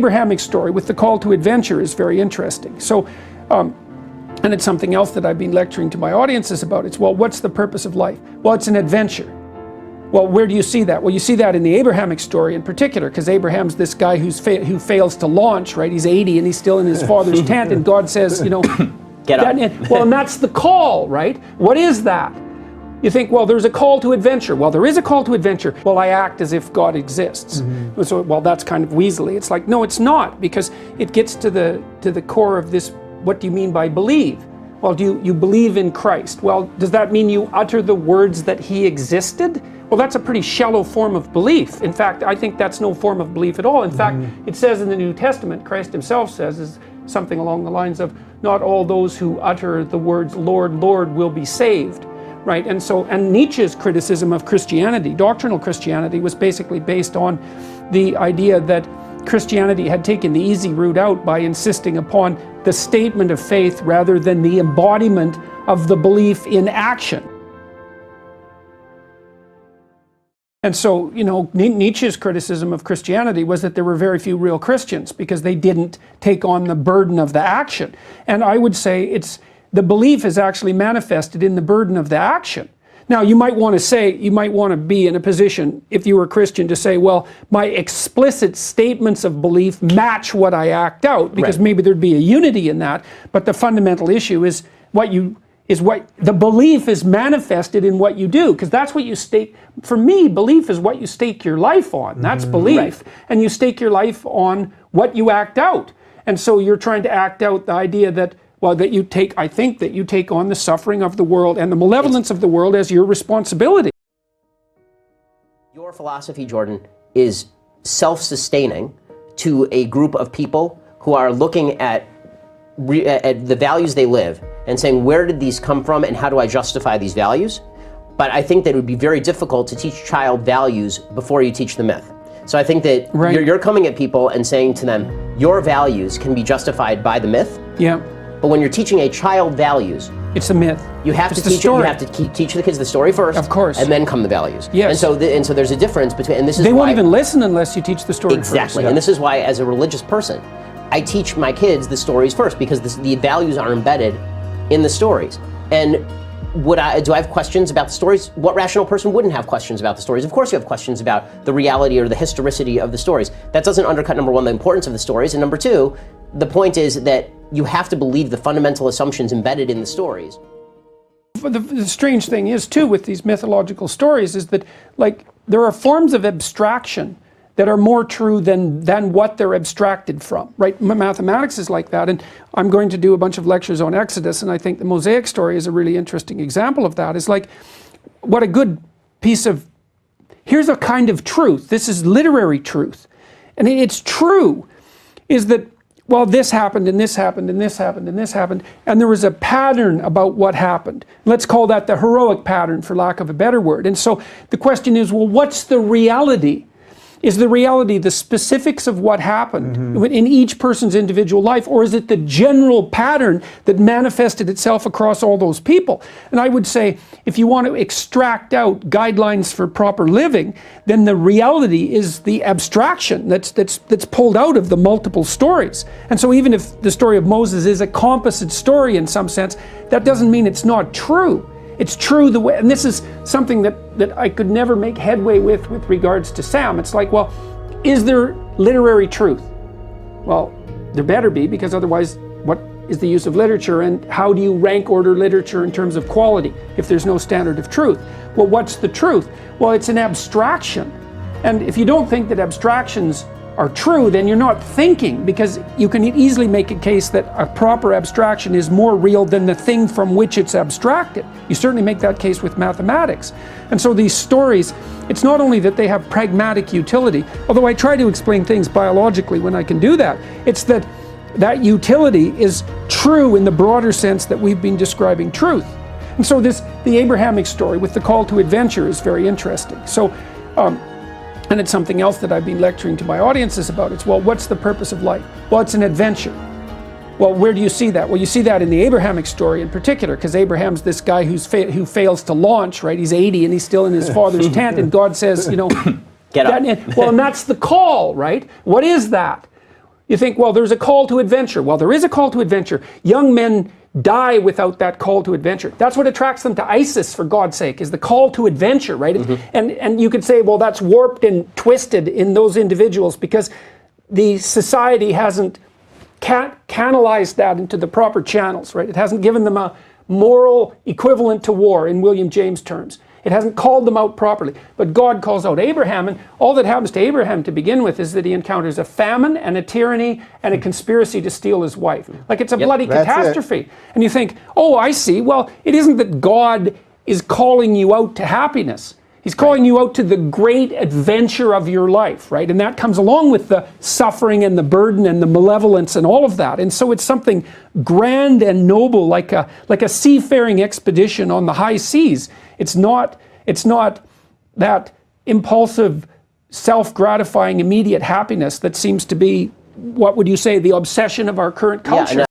Abrahamic story with the call to adventure is very interesting. So, and it's something else that I've been lecturing to my audiences about. It's, well, what's the purpose of life? Well, it's an adventure. Well, where do you see that? Well, you see that in the Abrahamic story in particular, because Abraham's this guy who fails to launch, right? He's 80 and he's still in his father's tent, and God says, you know, get up. Well, and that's the call, right? What is that? You think, well, there's a call to adventure. Well, there is a call to adventure. Well, I act as if God exists. Mm-hmm. So, well, that's kind of weaselly. It's like, no, it's not, because it gets to the core of this. What do you mean by believe? Well, do you believe in Christ? Well, does that mean you utter the words that he existed? Well, that's a pretty shallow form of belief. In fact, I think that's no form of belief at all. In fact, it says in the New Testament, Christ himself says, is something along the lines of, not all those who utter the words, Lord, Lord, will be saved. Right, and Nietzsche's criticism of Christianity, doctrinal Christianity, was basically based on the idea that Christianity had taken the easy route out by insisting upon the statement of faith rather than the embodiment of the belief in action. And so, you know, Nietzsche's criticism of Christianity was that there were very few real Christians because they didn't take on the burden of the action. And I would say the belief is actually manifested in the burden of the action. Now, you might want to be in a position, if you were a Christian, to say, well, my explicit statements of belief match what I act out, because maybe there'd be a unity in that. But the fundamental issue is what the belief is manifested in what you do, because that's what you stake. For me, belief is what you stake your life on. That's belief. And you stake your life on what you act out. And so you're trying to act out the idea that, well, I think that you take on the suffering of the world and the malevolence of the world as your responsibility. Your philosophy, Jorden, is self-sustaining to a group of people who are looking at the values they live and saying, where did these come from and how do I justify these values? But I think that it would be very difficult to teach child values before you teach the myth. So I think that you're coming at people and saying to them, your values can be justified by the myth. Yeah. But when you're teaching a child values, it's a myth. You have to teach the kids the story first, of course, and then come the values. Yes. And so there's a difference between, and this is they won't even listen unless you teach the story first. Exactly, and this is why, as a religious person, I teach my kids the stories first, because the values are embedded in the stories. And do I have questions about the stories? What rational person wouldn't have questions about the stories? Of course you have questions about the reality or the historicity of the stories. That doesn't undercut, number one, the importance of the stories, and number two, the point is that you have to believe the fundamental assumptions embedded in the stories. The strange thing is, too, with these mythological stories is that, like, there are forms of abstraction that are more true than what they're abstracted from, right? Mathematics is like that, and I'm going to do a bunch of lectures on Exodus, and I think the Mosaic story is a really interesting example of that. It's like, what a good piece of, here's a kind of truth. This is literary truth. And it's true, is that, well, this happened, and this happened, and this happened, and this happened, and there was a pattern about what happened. Let's call that the heroic pattern, for lack of a better word. And so the question is, well, what's the reality? Is the reality the specifics of what happened in each person's individual life, or is it the general pattern that manifested itself across all those people? And I would say, if you want to extract out guidelines for proper living, then the reality is the abstraction that's pulled out of the multiple stories. And so even if the story of Moses is a composite story in some sense, that doesn't mean it's not true. It's true the way, and this is something that I could never make headway with regards to Sam. It's like, well, is there literary truth? Well, there better be, because otherwise, what is the use of literature, and how do you rank order literature in terms of quality if there's no standard of truth? Well, what's the truth? Well, it's an abstraction. And if you don't think that abstractions are true, then you're not thinking, because you can easily make a case that a proper abstraction is more real than the thing from which it's abstracted. You certainly make that case with mathematics. And so these stories, it's not only that they have pragmatic utility, although I try to explain things biologically when I can do that, it's that that utility is true in the broader sense that we've been describing truth. And so the Abrahamic story with the call to adventure is very interesting. So, and it's something else that I've been lecturing to my audiences about. It's, well, what's the purpose of life? Well, it's an adventure. Well, where do you see that? Well, you see that in the Abrahamic story in particular, because Abraham's this guy who fails to launch, right? He's 80 and he's still in his father's tent, and God says, you know, get up. Well, and that's the call, right? What is that? You think, well, there's a call to adventure. Well, there is a call to adventure. Young men die without that call to adventure. That's what attracts them to ISIS, for God's sake, is the call to adventure, right? And you could say, well, that's warped and twisted in those individuals because the society hasn't canalized that into the proper channels, right? It hasn't given them a moral equivalent to war in William James terms. It hasn't called them out properly. But God calls out Abraham, and all that happens to Abraham to begin with is that he encounters a famine and a tyranny and a conspiracy to steal his wife. Like it's a bloody catastrophe. And you think, oh, I see. Well, it isn't that God is calling you out to happiness. He's calling you out to the great adventure of your life, right? And that comes along with the suffering and the burden and the malevolence and all of that. And so it's something grand and noble, like a seafaring expedition on the high seas. It's not that impulsive, self-gratifying, immediate happiness that seems to be, what would you say, the obsession of our current culture.